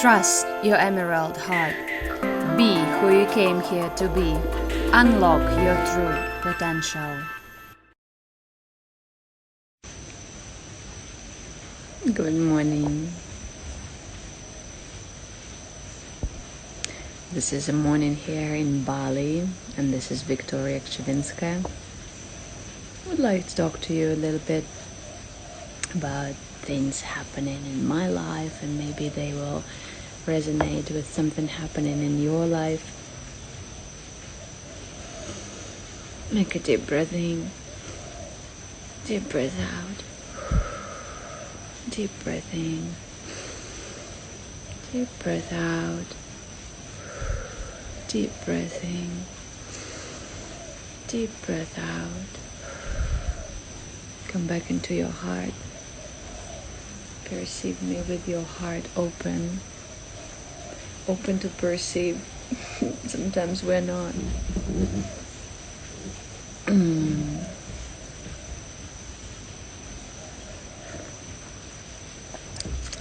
Trust your emerald heart. Be who you came here to be. Unlock your true potential. Good morning. This is a morning here in Bali, and this is Victoria Kchevinska. I would like to talk to you a little bit about things happening in my life, and maybe they will resonate with something happening in your life. Make a deep breath in, deep breath out, deep breath in, deep breath out, deep breath in, deep breath out. Come back into your heart. Perceive me with your heart open to perceive. Sometimes we're not.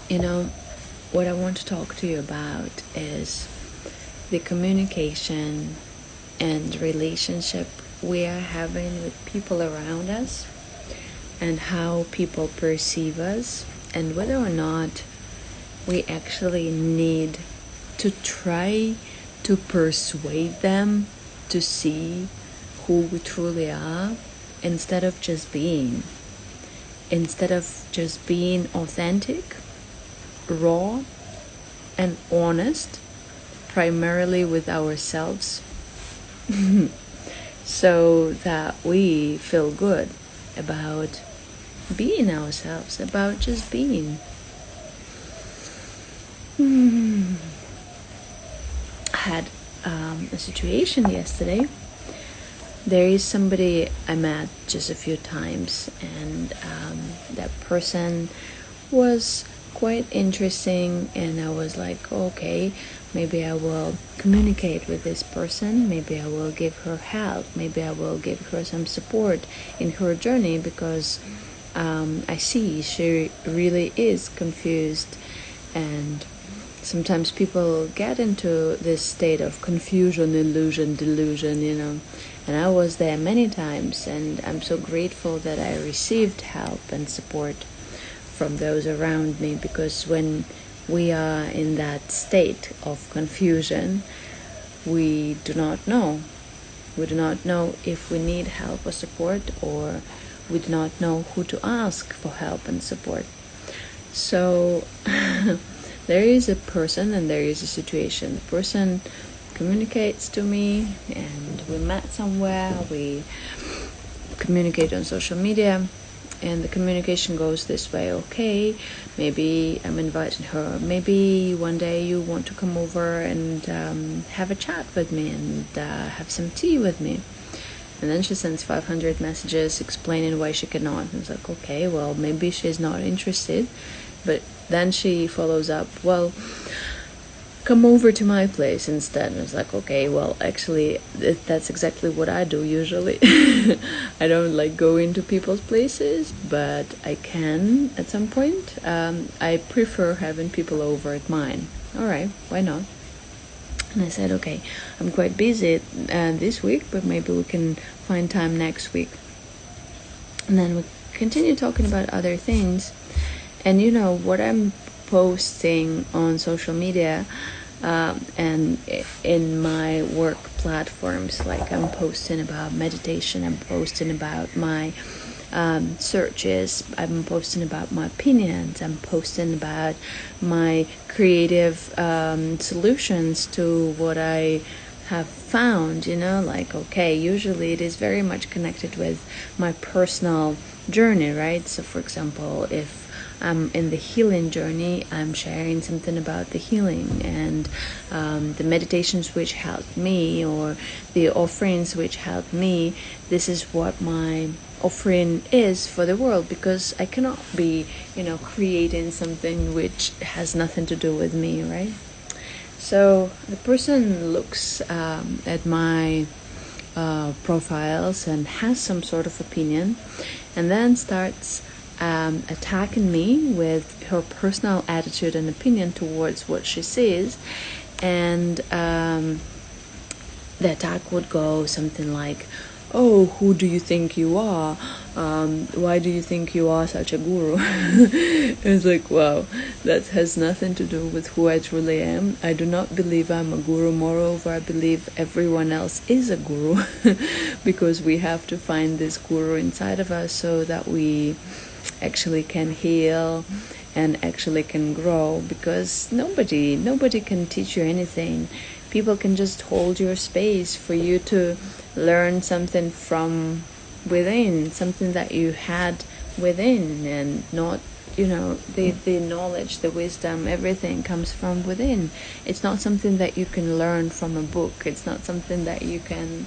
You know, what I want to talk to you about is the communication and relationship we are having with people around us, and how people perceive us, and whether or not we actually need to try to persuade them to see who we truly are, instead of just being authentic, raw, and honest, primarily with ourselves, so that we feel good about being ourselves, about just being. I had a situation yesterday. There is somebody I met just a few times, and that person was quite interesting, and I was like, okay, maybe I will communicate with this person, maybe I will give her help, maybe I will give her some support in her journey, because I see she really is confused, and sometimes people get into this state of confusion, illusion, delusion, and I was there many times, and I'm so grateful that I received help and support from those around me, because when we are in that state of confusion, we do not know if we need help or support, or we do not know who to ask for help and support. So there is a person and there is a situation. The person communicates to me, and we met somewhere, we communicate on social media, and the communication goes this way: okay, maybe I'm inviting her, maybe one day you want to come over and have a chat with me and have some tea with me. And then she sends 500 messages explaining why she cannot. And it's like, okay, well, maybe she's not interested. But then she follows up, well, come over to my place instead. And it's like, okay, well, actually, that's exactly what I do usually. I don't like go into people's places, but I can at some point. I prefer having people over at mine. All right, why not? And I said, okay, I'm quite busy this week, but maybe we can find time next week. And then we continue talking about other things. And what I'm posting on social media and in my work platforms, like I'm posting about meditation, I'm posting about my searches, I'm posting about my opinions, I'm posting about my creative solutions to what I have found, like, okay, usually it is very much connected with my personal journey, right? So for example, if I'm in the healing journey, I'm sharing something about the healing and the meditations which helped me, or the offerings which helped me. This is what my offering is for the world, because I cannot be, creating something which has nothing to do with me, right? So the person looks at my profiles and has some sort of opinion, and then starts attacking me with her personal attitude and opinion towards what she sees. And the attack would go something like, "Oh, who do you think you are? Why do you think you are such a guru?" It's like, wow, that has nothing to do with who I truly am. I do not believe I'm a guru. Moreover, I believe everyone else is a guru because we have to find this guru inside of us so that we actually can heal and actually can grow, because nobody can teach you anything. People can just hold your space for you to learn something from within, something that you had within, and not, the knowledge, the wisdom, everything comes from within. It's not something that you can learn from a book. It's not something that you can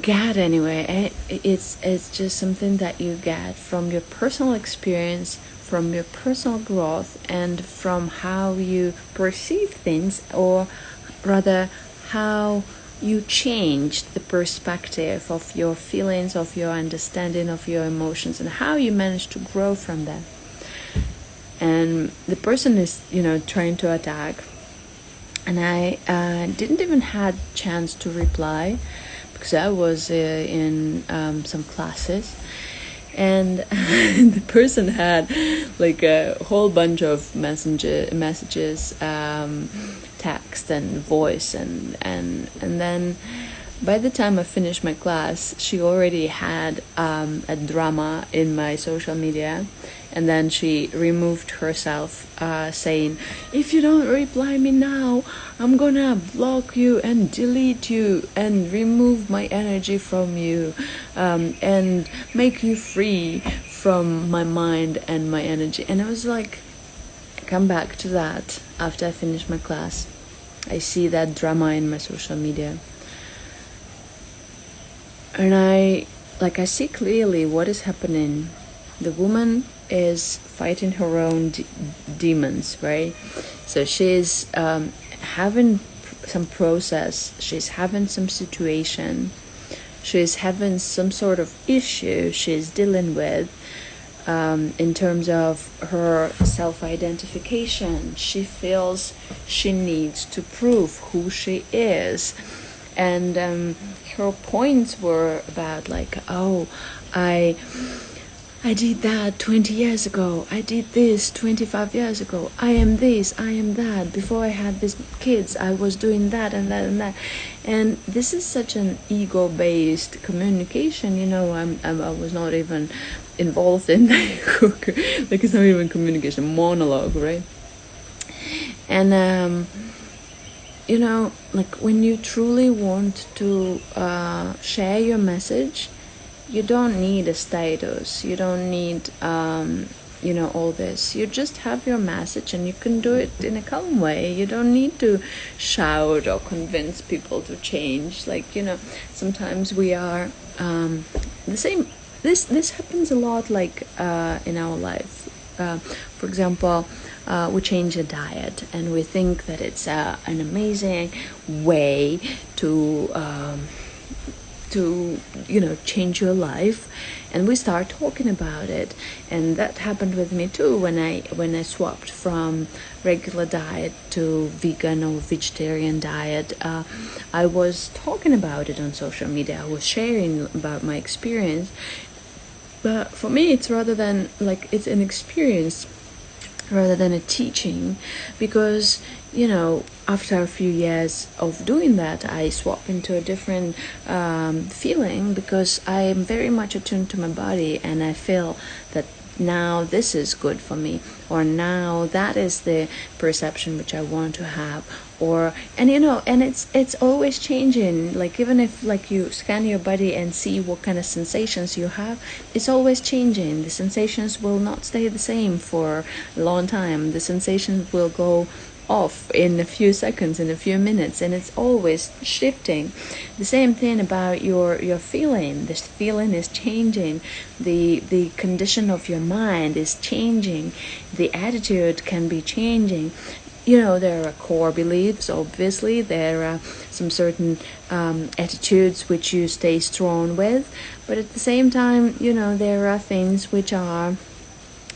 get anyway. It's just something that you get from your personal experience, from your personal growth, and from how you perceive things, or rather how you change the perspective of your feelings, of your understanding, of your emotions, and how you manage to grow from that. And the person is trying to attack, and I didn't even had chance to reply because I was in some classes, and the person had like a whole bunch of messages, text and voice, and then by the time I finished my class, she already had a drama in my social media. And then she removed herself, saying, "If you don't reply me now, I'm gonna block you and delete you and remove my energy from you, and make you free from my mind and my energy." And I was like, come back to that after I finish my class. I see that drama in my social media. And I see clearly what is happening. The woman is fighting her own demons, right? So she's having some process, she's having some situation, she's having some sort of issue she's dealing with, in terms of her self-identification. She feels she needs to prove who she is. And her points were about like, "Oh, I did that 20 years ago. I did this 25 years ago. I am this, I am that. Before I had these kids, I was doing that and that and that." And this is such an ego-based communication. I was not even involved in like it's not even communication, monologue, right? And like when you truly want to share your message, you don't need a status, you don't need all this. You just have your message, and you can do it in a calm way. You don't need to shout or convince people to change. Sometimes we are the same. This happens a lot, like in our life. For example, we change a diet, and we think that it's an amazing way to change your life, and we start talking about it. And that happened with me too when I swapped from regular diet to vegan or vegetarian diet. I was talking about it on social media. I was sharing about my experience. But for me, it's it's an experience rather than a teaching, because after a few years of doing that, I swap into a different feeling, because I am very much attuned to my body, and I feel that now this is good for me, or now that is the perception which I want to have, and it's always changing. Like even if you scan your body and see what kind of sensations you have, it's always changing. The sensations will not stay the same for a long time. The sensations will go off in a few seconds, in a few minutes, and it's always shifting. The same thing about your feeling. This feeling is changing. The condition of your mind is changing. The attitude can be changing. there are core beliefs. Obviously, there are some certain attitudes which you stay strong with, but at the same time, there are things which are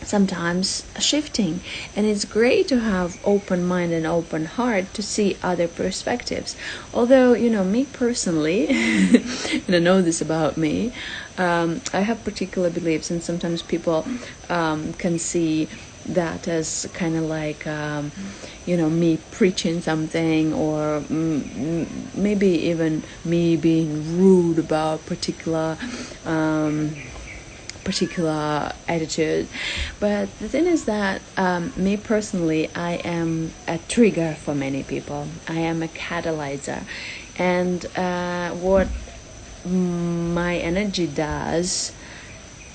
sometimes shifting, and it's great to have open mind and open heart to see other perspectives. Although, me personally, and I know this about me, I have particular beliefs, and sometimes people can see that as kind of like me preaching something, or maybe even me being rude about particular attitude. But the thing is that me personally, I am a trigger for many people. I am a catalyzer, and what my energy does,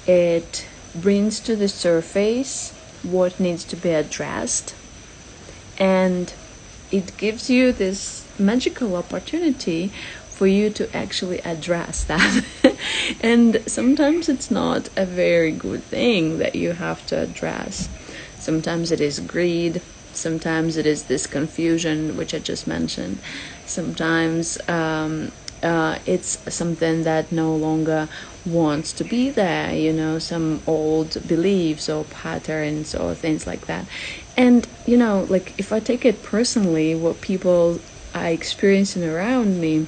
it brings to the surface what needs to be addressed, and it gives you this magical opportunity for you to actually address that. And sometimes it's not a very good thing that you have to address. Sometimes it is greed, sometimes it is this confusion which I just mentioned, sometimes it's something that no longer wants to be there, some old beliefs or patterns or things like that. And like, if I take it personally, what people are experiencing around me,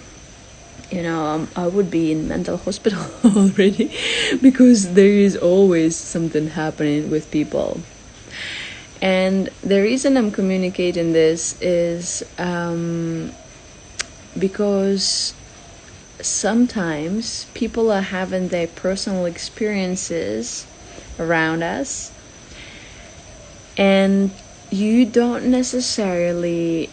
I would be in mental hospital already, because there is always something happening with people. And the reason I'm communicating this is because sometimes people are having their personal experiences around us, and you don't necessarily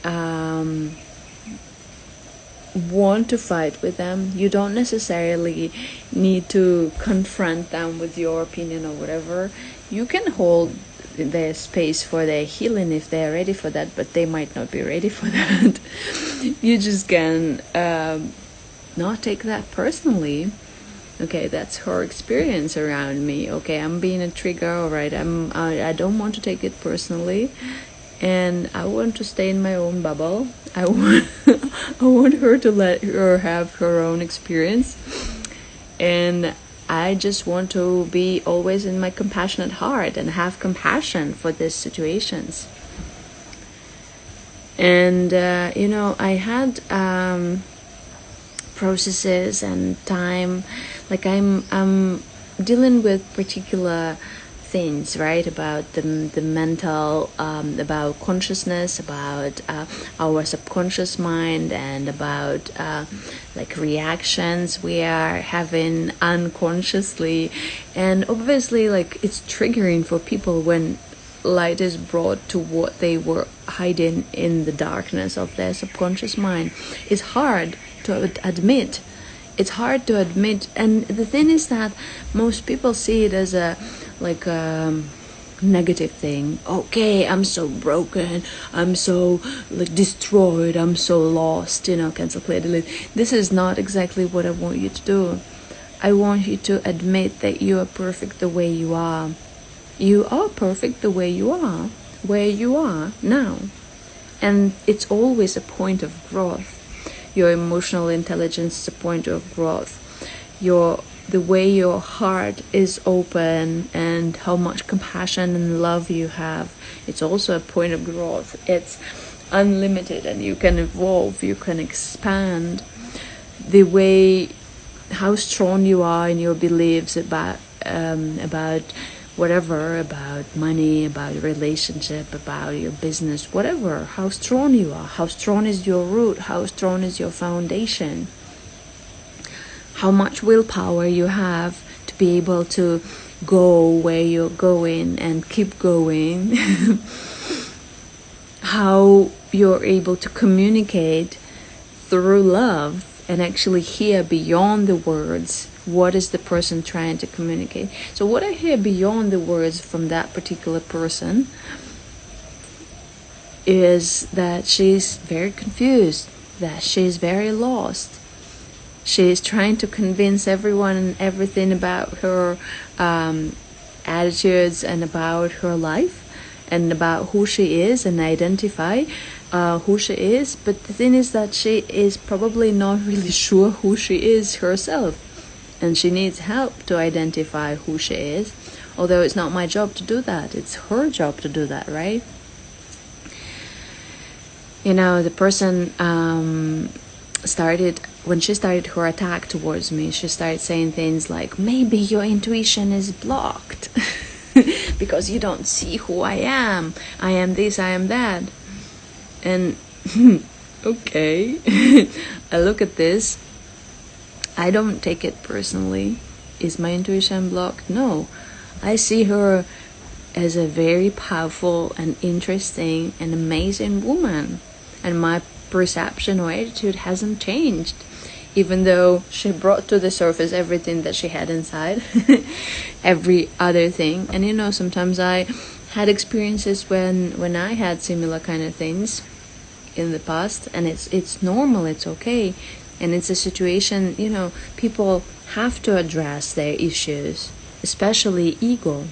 want to fight with them. You don't necessarily need to confront them with your opinion or whatever. You can hold their space for their healing if they're ready for that, but they might not be ready for that. You just can not take that personally. Okay, that's her experience around me. Okay, I'm being a trigger. All right, I don't want to take it personally, and I want to stay in my own bubble. I want her to let her have her own experience, and I just want to be always in my compassionate heart and have compassion for these situations. And I had processes and time, like I'm dealing with particular things, right, about the mental, about consciousness, about our subconscious mind, and about like reactions we are having unconsciously. And obviously, like, it's triggering for people when light is brought to what they were hiding in the darkness of their subconscious mind. It's hard to admit. It's hard to admit. And the thing is that most people see it as a negative thing. Okay, I'm so broken, I'm so destroyed, I'm so lost, cancel, clear, delete. This is not exactly what I want you to do. I want you to admit that you are perfect the way you are. You are perfect the way you are, where you are now. And it's always a point of growth. Your emotional intelligence is a point of growth. The way your heart is open and how much compassion and love you have, it's also a point of growth. It's unlimited, and you can evolve, you can expand. The way, how strong you are in your beliefs about whatever, about money, about relationship, about your business, whatever, how strong you are, how strong is your root, how strong is your foundation, how much willpower you have to be able to go where you're going and keep going, how you're able to communicate through love and actually hear beyond the words what is the person trying to communicate. So what I hear beyond the words from that particular person is that she's very confused, that she's very lost. She is trying to convince everyone and everything about her attitudes and about her life. and about who she is and identify who she is. But the thing is that she is probably not really sure who she is herself, and she needs help to identify who she is. Although it's not my job to do that, it's her job to do that, right? You know, the person when she started her attack towards me, she started saying things like, maybe your intuition is blocked because you don't see who I am. I am this, I am that. And okay, I look at this. I don't take it personally. Is my intuition blocked? No. I see her as a very powerful and interesting and amazing woman. And my perception or attitude hasn't changed, even though she brought to the surface everything that she had inside, every other thing. And you know, sometimes I had experiences when I had similar kind of things in the past, and it's normal, it's okay. And it's a situation, you know, people have to address their issues, especially ego,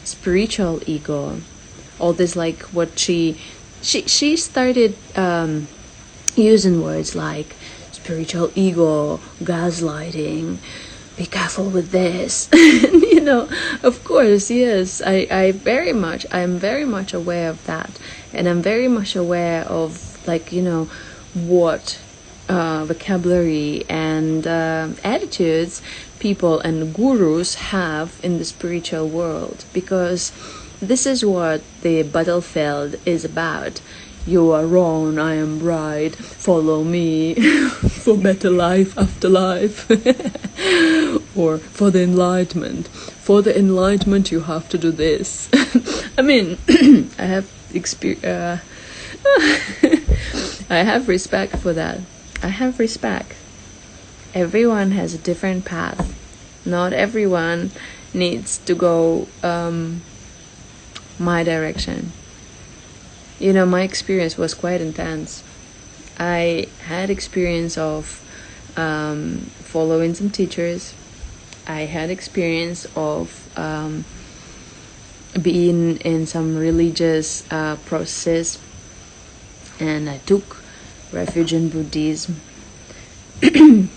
spiritual ego. All this, like what she started using words like spiritual ego, gaslighting, be careful with this. You know, of course, yes, I am very much aware of that. And I'm very much aware of, like, you know, what vocabulary and attitudes people and gurus have in the spiritual world, because this is what the battlefield is about. You are wrong, I am right, follow me for better life after life. Or for the enlightenment. For the enlightenment you have to do this. I mean, I have I have respect for that. I have respect. Everyone has a different path. Not everyone needs to go my direction. You know, my experience was quite intense. I had experience of following some teachers. I had experience of being in some religious process, and I took refuge in Buddhism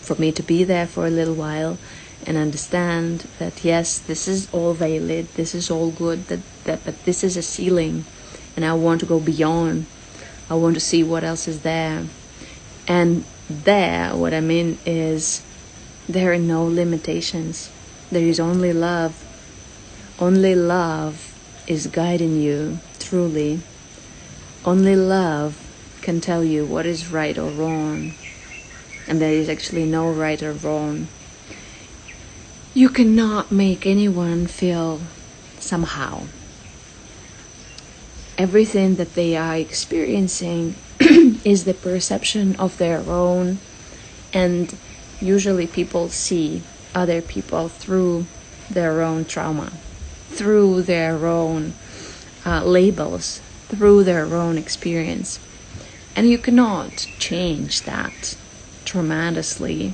for me to be there for a little while and understand that yes, this is all valid, this is all good, but this is a ceiling, and I want to go beyond. I want to see what else is there. And there, what I mean is, there are no limitations. There is only love. Only love is guiding you, truly. Only love can tell you what is right or wrong. And there is actually no right or wrong. You cannot make anyone feel somehow. Everything that they are experiencing is the perception of their own, and usually people see other people through their own trauma, through their own labels, through their own experience. And you cannot change that tremendously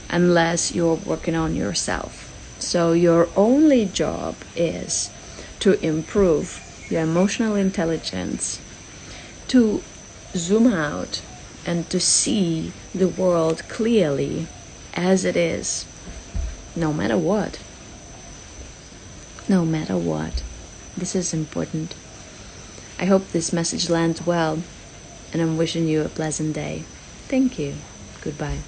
unless you're working on yourself. So your only job is to improve your emotional intelligence, to zoom out and to see the world clearly as it is, no matter what. No matter what. This is important. I hope this message lands well, and I'm wishing you a pleasant day. Thank you. Goodbye.